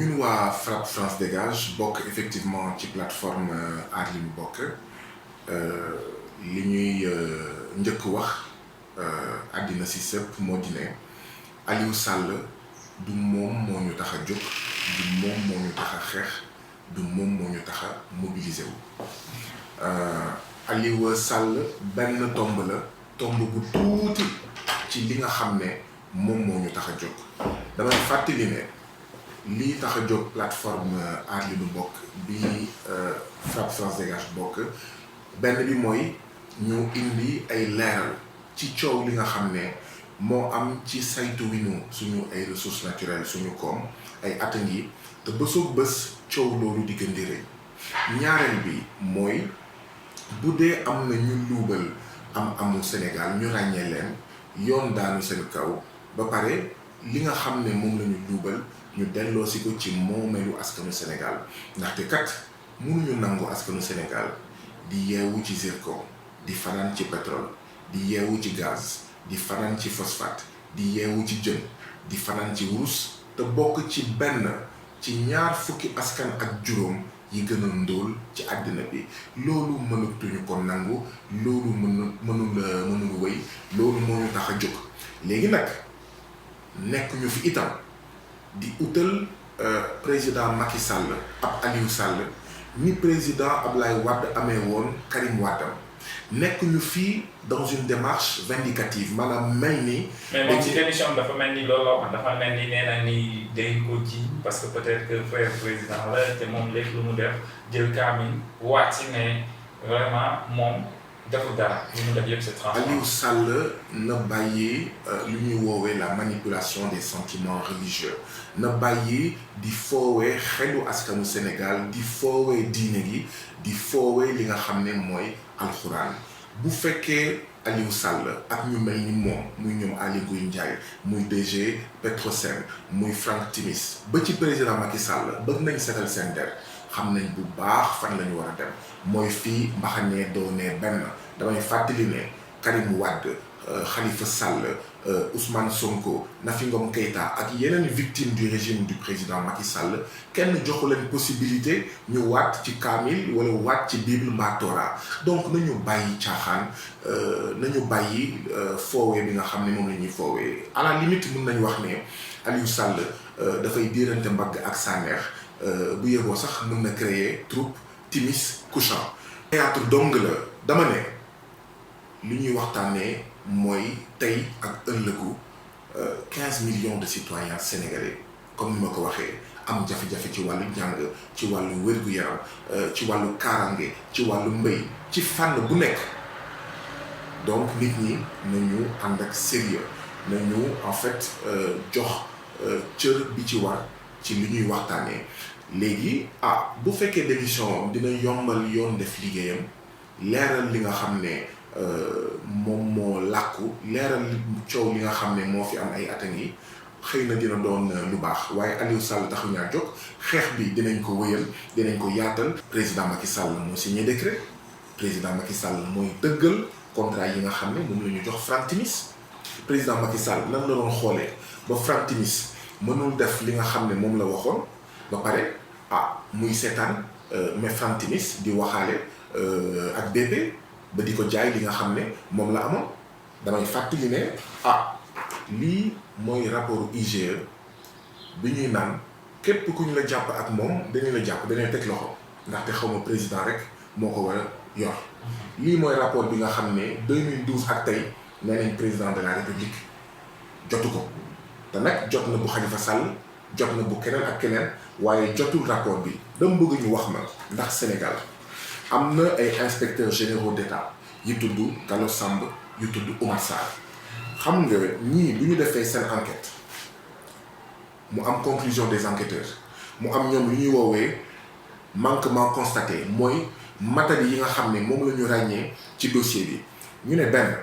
ñun waa FRAPP France Dégage bokk effectivement ci plateforme aar li ñu bokk li ñuy njëkk wax àddina si sëpp moo di ne Aliou Sall du moom moo ñu tax a jóg du moom moo ñu tax a xeex du moom moo ñu tax a mobiliser wu Aliou Sall benn tomb la tomb bu tuuti ci li nga xam ne moom moo ñu tax a jóg damay fàttali ne lii tax a jóg plateforme aar li ñu bokk bi FRAPP France Dégage bokk benn bi mooy ñu indi ay leeral ci coow li nga xam ne moo am ci saytu winu suñu ay ressources naturelles suñu koom ay at ngi te bësoog bés coow loolu di gën di rëy ñaareel bi mooy bu dee am na ñu luubal amu Sénégal ñu ràññee leen yoon daanu seen kaw ba pare li nga xam ne moom la ñu luubal ñu delloo si ko ci moomeelu askanu Sénégal ndaxte kat mënuñu nangu askanu Sénégal di yeewu ci zircon di fanaan ci pétrole di yeewu ci gaz di fanaan ci phosphate di yeewu ci jën di fanaan ci wurus te bokk ci benn ci ñaar fukki askan ak juróom yi gën a ndóol ci àddina bi loolu mënatuñu ko nangu loolu mënul wéy loolu moo ñu tax a jóg léegi nag nekk ñu fi itam di utal président Macky Sall ab Aliou Sall ni président Ablaye Wade amee woon Karim Wade nekk ñu fii dans une démarche vindicative maanaam mel ni. mais moom ci démission dafa mel ni loolu la wax dafa mel ni nee na ni day ko ji parce que peut-être que frère président la te moom léegi lu mu def jël kaamil waat si ne vraiment moom deful dara lu mu def yëpp c'est transparent. Aliou Sall na bàyyi lu ñuy woowee la manipulation des sentiments religieux na bàyyi di foowee xelu askanu Sénégal di foowee diine gi di foowee li nga xam ne mooy alxuraan bu fekkee Aliou Sall ak ñu mel ni moom muy ñoom Aly Ngouille Ndiaye muy DG Petrosen muy Franck Timis ba ci président Macky Sall bëgg nañ seetal seen der xam nañ bu baax fan la ñu war a dem mooy fii mbaxanee doonee benn damay fàttali ne Karim Wade Khalifa Sall Ousmane Sonko Nafi Ngom Keïta ak yeneen victimes du régime du président Macky Sall kenn joxu leen possibilité ñu waat ci kaamil wala waat ci Bible mbaa Torah donc nañu bàyyi caaxaan nañu bàyyi foowee bi nga xam ne moom la ñuy foowee à la limite mën nañu wax ne Aliou Sall dafay diirante mbagg ak sànneex bu yeboo sax mën na créer troupe Timis couchant théâtre dong la dama ne li ñuy waxtaanee mooy tey ak ëllëgu 15 millions de citoyens sénégalais comme ni ma ko waxee am jafe-jafe ci wàllu njàng ci wàllu wér-gu-yaram ci wàllu kaaraange ci wàllu mbéy ci fànn bu nekk donc nit ñi nañu ànd ak sérieux nañu en fait jox cër bi ci war ci li ñuy waxtaanee léegi bu fekkee démission dina yombal yoon def liggéeyam leeral li nga xam ne moom moo làkku leeral coow li nga xam ne moo fi am ay at yi xëy na dina doon lu baax waaye Aliou Sall taxu ñaa jóg xeex bi dinañ ko wëyal dinañ ko yaatal président Macky Sall moo signé décret président Macky Sall mooy dëggal contrat yi nga xam ne moom la ñu jox Franck Timis président Macky Sall lan la doon xoolee ba Franck Timis mënul def li nga xam ne moom la waxoon ba pare muy seetaan mais Franck Timis di waxaale ak BP ba di ko jaay li nga xam ne moom la amoon damay fàttali ne lii mooy rapport IGE bi ñuy naan képp ku ñu la jàpp ak moom dañu la jàpp dañuy teg loxo ndaxte xaw ma président rek moo ko war a yor lii mooy rapport bi nga xam ne 2012 ak tey nee nañ président de la république jotu ko te nag jot na bu Khalifa Sall jot na bu keneen ak keneen waaye jotul rapport bi dama bëgg ñu wax ma ndax Sénégal am na ay inspecteurs généraux d'État yu tudd Gallo Samb yu tudd Oumar Sarr xam nga ñii bu ñu defee seen enquête mu am conclusion des enquêteurs mu am ñoom lu ñuy woowee manquement constaté mooy matadi yi nga xam ne moom la ñu ràññee ci dossier bi ñu ne benn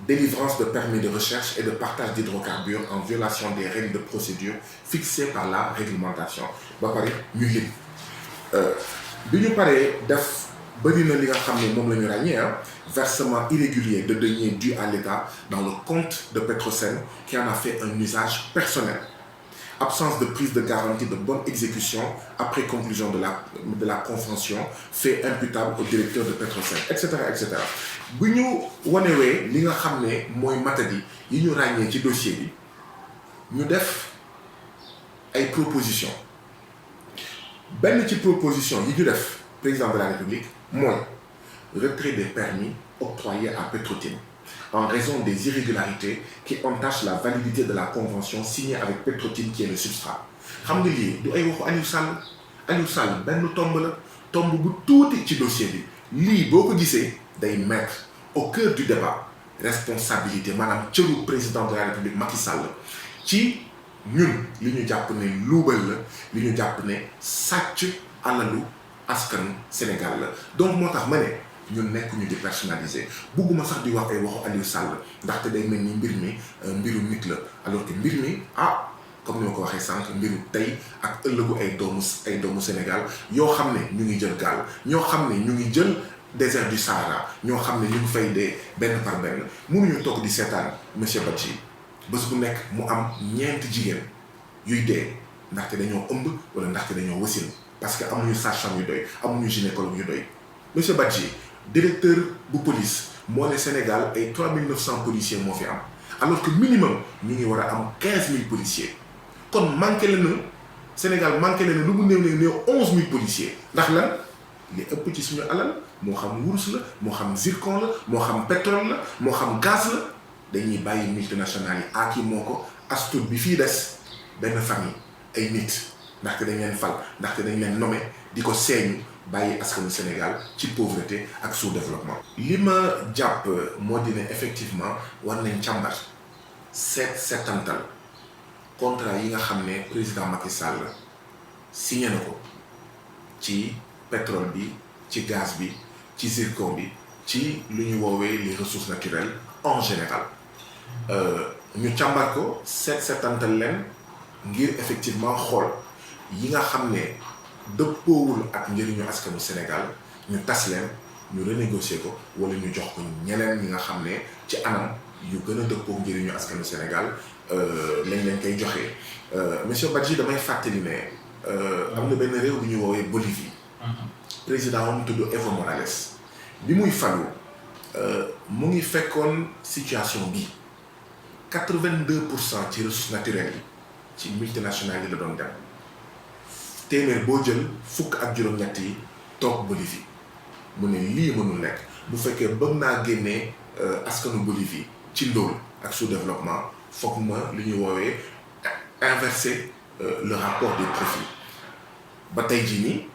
délivrance de permis de recherche et de partage d'hydrocarbures en violation des règles de procédure fixées par la réglementation ba pare ñu lim bi ñu paree def bëri na li nga xam ne moom la ñu ràññee versement irrégulier de deniers dus à l'État dans le compte de Petrosen qui en a fait un usage personnel absence de prise de garantie de bonne exécution après conclusion de la convention fait imputable au directeur de Petrosen etc. etc. bu ñu wanewee li nga xam ne mooy matadi yi ñu ràññee ci dossier bi ñu def ay propositions benn ci proposition yi ñu def président de la République mooy retrait des permis octroyés à Petro-Tim en raison des irrégularités qui entachent la validité de la convention signée avec Petro-Tim qui est le substrat. xam nga lii du ay waxu Aliou Sall benn tomb la tomb bu tuuti ci dossier bi lii boo ko gisee day mettre au cœur du débat responsabilité maanaam cëru président de la République Macky Sall ci ñun li ñu jàpp ne luubal la li ñu jàpp ne sàcc alalu askanu Sénégal la donc moo tax ma ne ñun nekk ñu di personnaliser bugguma sax di wax ay waxu Aliou Sall ndaxte day mel ni mbir mi mbiru nit la alors que mbir mi comme ni ma ko waxee sànq mbiru tey ak ëllëgu ay doomu Sénégal yoo xam ne ñu ngi jël gaal ñoo xam ne ñu ngi jël désert du Sahara ñoo xam ne ñu ngi fay dee benn par benn mënuñu toog di seetaan monsieur Badji bés bu nekk mu am ñeenti jigéen yuy dee ndaxte dañoo ëmb wala ndaxte dañoo wasin parce que amuñu sage-femme yu doy amuñu gynécologue yu doy monsieur Badji directeur bu police moo ne Sénégal ay 3900 policiers moo fi am alors que minimum ñu ngi war a am 15000 policiers kon manqué la na Sénégal manqué la na lu mu néew 11000 policiers ndax lan li ëpp ci suñu alal moo xam wurus la moo xam zircon la moo xam pétrole la moo xam gaz la dañuy bàyyi multinationales yi aaki moo ko astut bi fii des benn famille ay nit ndaxte dañ leen fal ndaxte dañ leen nommé di ko seeñu bàyyi askanu Sénégal ci pauvreté ak sous-développement. li ma jàpp moo di ne effectivement war nañ càmbar seetantal contrat yi nga xam ne président Macky Sall signé na ko ci pétrole bi ci gaz bi ci zircon bi ci lu ñu woowee les ressources naturelles en général ñu càmbar ko seetantal leen ngir effectivement xool yi nga xam ne dëppoowul ak njëriñu askanu Sénégal ñu tas leen ñu renégocier ko wala ñu jox ko ñeneen ñi nga xam ne ci anam yu gën a dëppoo njëriñu askanu Sénégal lañ leen koy joxee monsieur Badji damay fàttali ne am na benn réew bu ñu woowee Bolivie président moom tudd Evo Morales bi muy falu mu ngi fekkoon situation bi 82% ci ressources naturelles yi ci multinationales yi la doon dem téeméer boo jël fukk ak juróom-ñett yi toog Bolivie mu ne lii mënul nekk bu fekkee bëgg naa génnee askanu Bolivie ci ndóol ak sous-développement foog ma li ñuy woowee inverser le rapport des profits ba tey jii nii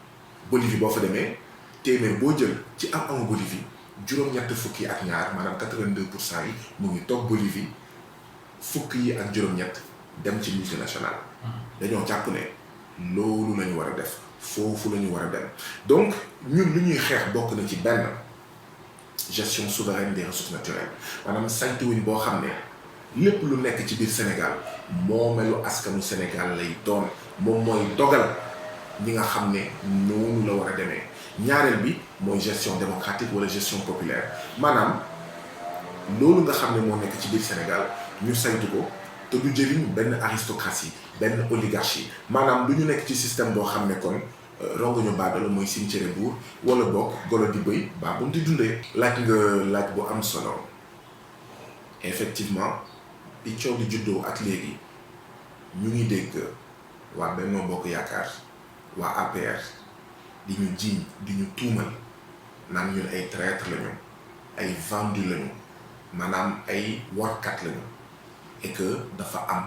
Bolivie boo fa demee téeméer boo jël ci am Bolivie juróom-ñett fukk yi ak ñaar maanaam 82% yi mu ngi toog Bolivie fukk yi ak juróom-ñett dem ci multinational dañoo jàpp ne loolu la ñu war a def foofu la ñu war a dem donc ñun lu ñuy xeex bokk na ci benn gestion souveraine des ressources naturelles maanaam saytuwuñ boo xam ne lépp lu nekk ci biir Sénégal moomeelu askanu Sénégal lay doon moom mooy dogal ñi nga xam ne noonu la war a demee ñaareel bi mooy gestion démocratique wala gestion populaire maanaam loolu nga xam ne moo nekk ci biir Sénégal ñu saytu ko te du jëriñ benn aristocratie benn oligarchie maanaam du ñu nekk ci système boo xam ne kon rongoñu baadala mooy cimetière buur wala boog golo di bëy baa bu di dundee. laaj nga laaj bu am solo effectivement bi coow di juddoo ak léegi ñu ngi dégg waa Benno Bokk Yaakaar waa APR di ñu jiiñ di ñu tuumal naan ñun ay traître lañu ay vendu lañu maanaam ay warkat lañu et que dafa am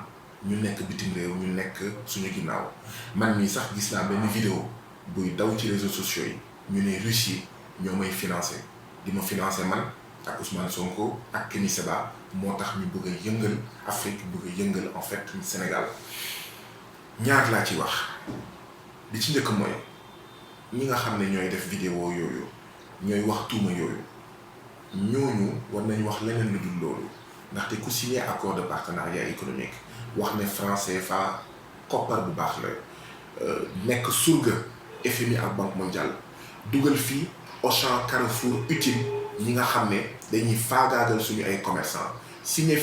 ñu nekk bitim réew ñu nekk suñu ginnaaw man mii sax gis naa benn vidéo buy daw ci réseaux sociaux yi ñu ne Russie ñoo may financé di ma financé man ak Ousmane Sonko ak Kémi Séba moo tax ñu bëgg a yëngal Afrique bëgg a yëngal en fait Sénégal ñaar laa ci wax li ci njëkk mooy ñi nga xam ne ñooy def vidéo yooyu ñooy wax tuuma yooyu ñooñu war nañu wax leneen lu dul loolu ndaxte ku signé accord de partenariat économique wax ne franc CFA koppar bu baax la nekk surga FMI ak Banque mondiale dugal fii Auchan Carrefour utile ñi nga xam ne dañuy faagaagal suñu ay commerçants signé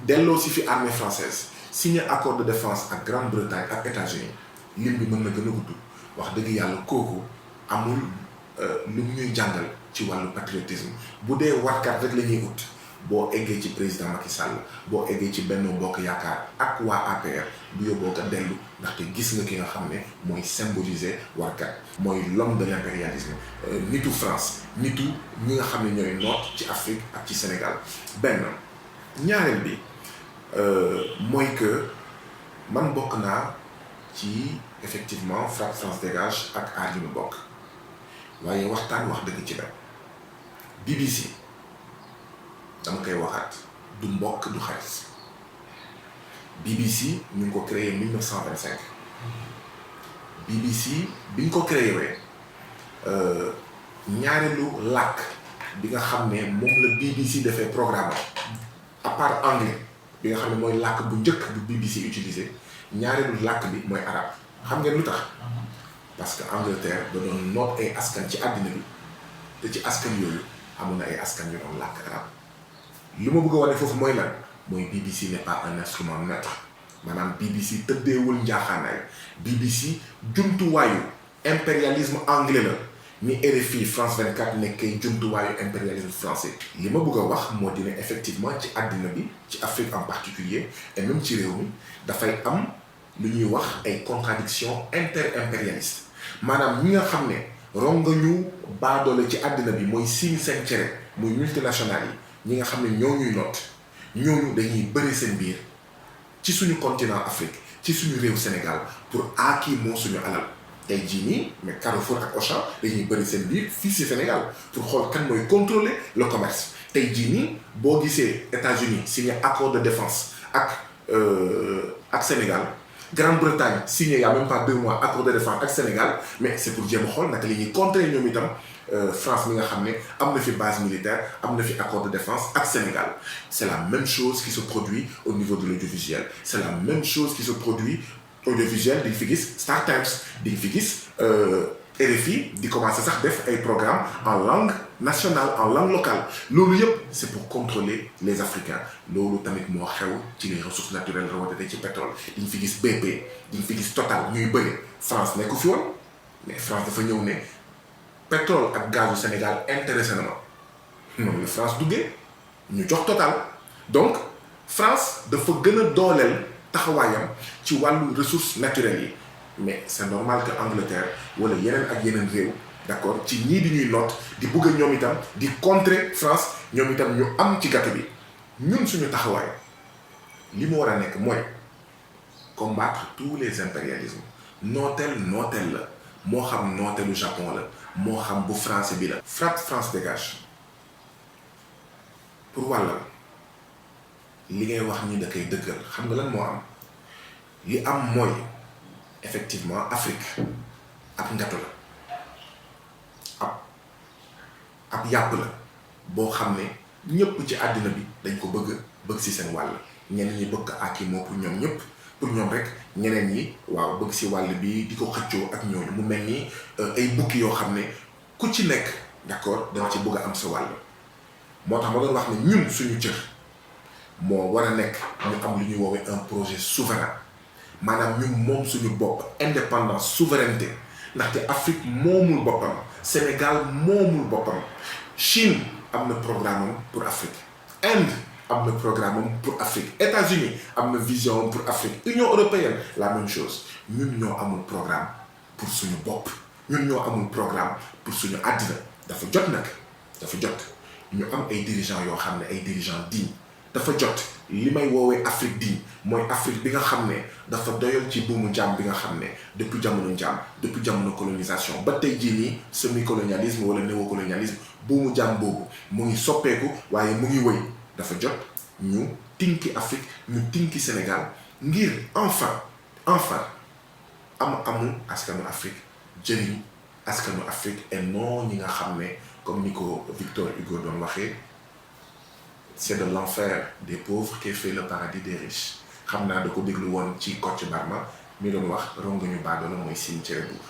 delloo si fi armée française signé accord de défense ak Grande-Bretagne ak États-Unis lim bi mën na gën a gudd wax dëgg yàlla kooku amul lu ñuy jàngal ci wàllu patriotisme bu dee warkat rek la ñuy ut boo eggee ci président Macky Sall boo eggee ci Benno Bokk Yaakaar ak waa APR bu yóbboo ko dellu ndaxte gis nga ki nga xam ne mooy symboliser warkat mooy l'homme de l'impérialisme nitu France nitu ñi nga xam ne ñooy noot ci Afrique ak ci Sénégal benn ñaareel bi mooy que man bokk naa ci effectivement FRAPP France Dégage ak aar yi mu bokk waaye waxtaan wax dëgg ci la BBC dama koy waxaat du mbokk du xarit BBC ñu ngi ko créé 1925 BBC bi ñu ko créé ñaareelu làkk bi nga xam ne moom la BBC defee programme à part anglais bi nga xam ne mooy làkk bu njëkk bu BBC utilisé ñaareelu làkk bi mooy arabe xam ngeen lu tax parce que Angleterre da doon noot ay askan ci àddina bi te ci askan yooyu amoon na ay askan yu doon làkk arabe li ma bëgg a wane foofu mooy lan mooy BBC n'est pas un instrument neutre maanaam BBC tëddeewul njaaxaanaay BBC jumtuwaayu impérialisme anglais la ni RFI France 24 nekkee jumtuwaayu impérialisme français li ma bëgg a wax moo dina effectivement ci àddina bi ci Afrique en particulier et même ci réew mi dafay am lu ñuy wax ay contradictions inter-impérialistes maanaam ñi nga xam ne rongañu baadoole ci àddina bi mooy signe seen cere muy multinationales yi ñi nga xam ne ñoo ñuy noot ñooñu dañuy bëri seen biir ci suñu continent Afrique ci suñu réew Sénégal pour aaki moo suñu alal tey jii nii mais Carrefour ak Auchan dañuy bëri seen biir fii ci Sénégal pour xool kan mooy contrôler le commerce tey jii nii boo gisee États-Unis signé accord de défense ak Sénégal Grande-Bretagne signé il y a même pas 2 mois accord de défense ak Sénégal mais c'est pour jéem a xool naka la ñuy contrer ñoom itam France mi nga xam ne am na fi base militaire am na fi accord de défense ak Sénégal c'est la même chose qui se produit au niveau de l'audiovisuel c'est la même chose qui se produit audiovisuel di nga fi gis Star Times di nga fi gis RFI di commencer sax def ay programmes en langue nationale en langue locale loolu yëpp c'est pour contrôler les Africains loolu tamit moo xew ci les ressources naturelles rawatina ci pétrole di nga fi gis BP di nga fi gis Total ñuy bëri France nekku fi woon mais France dafa ñëw ne pétrole ak gazu Sénégal intéressé na ma noonu la France duggee ñu jox Total donc France dafa gën a dooleel taxawaayam ci wàllu ressources naturelles yi mais c'est normal que Angleterre wala yeneen ak yeneen réew d'accord ci ñii di ñuy noot di bëgg a ñoom itam di contrer France ñoom itam ñu am ci gàtt bi ñun suñu taxawaay li mu war a nekk mooy combattre tous les impérialismes nooteel la moo xam nooteelu Japon la moo xam bu français bi la FRAPP France Dégage pour wàlla li ngay wax ñi da koy dëggal xam nga lan moo am li am mooy effectivement Afrique ab ngato la ab yàpp la boo xam ne ñëpp ci àddina bi dañ ko bëgg ci seen wàll ñeneen ñi bëgg aki moo pour ñoom ñëpp pour ñoom rek ñeneen ñi waaw bëgg ci wàll bi di ko xëccoo ak ñooñu mu mel ni ay bukki yoo xam ne ku ci nekk d'accord danga ci bëgg a am sa wàll moo tax ma doon wax ne ñun suñu cër moo war a nekk ñu am lu ñuy woowee un projet souverain maanaam ñun moom suñu bopp indépendance souveraineté ndaxte Afrique moomul boppam Sénégal moomul boppam Chine am na programme pour Afrique Inde am na programme pour Afrique États-Unis am na vision pour Afrique Union européenne la même chose ñun ñoo amul programme pour suñu bopp ñun ñoo amul programme pour suñu àddina dafa jot nag dafa jot ñu am ay dirigeants yoo xam ne ay dirigeants dignes dafa jot li may woowee Afrique digne mooy Afrique bi nga xam ne dafa doyal ci buumu jaam bi nga xam ne depuis jamono jaam depuis jamono colonisation ba tey jii nii semi-colonialisme wala néocolonialisme buumu jaam boobu mu ngi soppeeku waaye mu ngi wëy dafa jot ñu tinki Afrique ñu tinki Sénégal ngir enfin amu askanu Afrique jëriñ askanu Afrique et non ñi nga xam ne comme ni ko Victor Hugo doon waxee c'est de l'enfer des pauvres qu'est fait le paradis des riches xam naa da ko déglu woon ci Kocc Barma mi doon wax rongañu baadoola mooy cimetière buur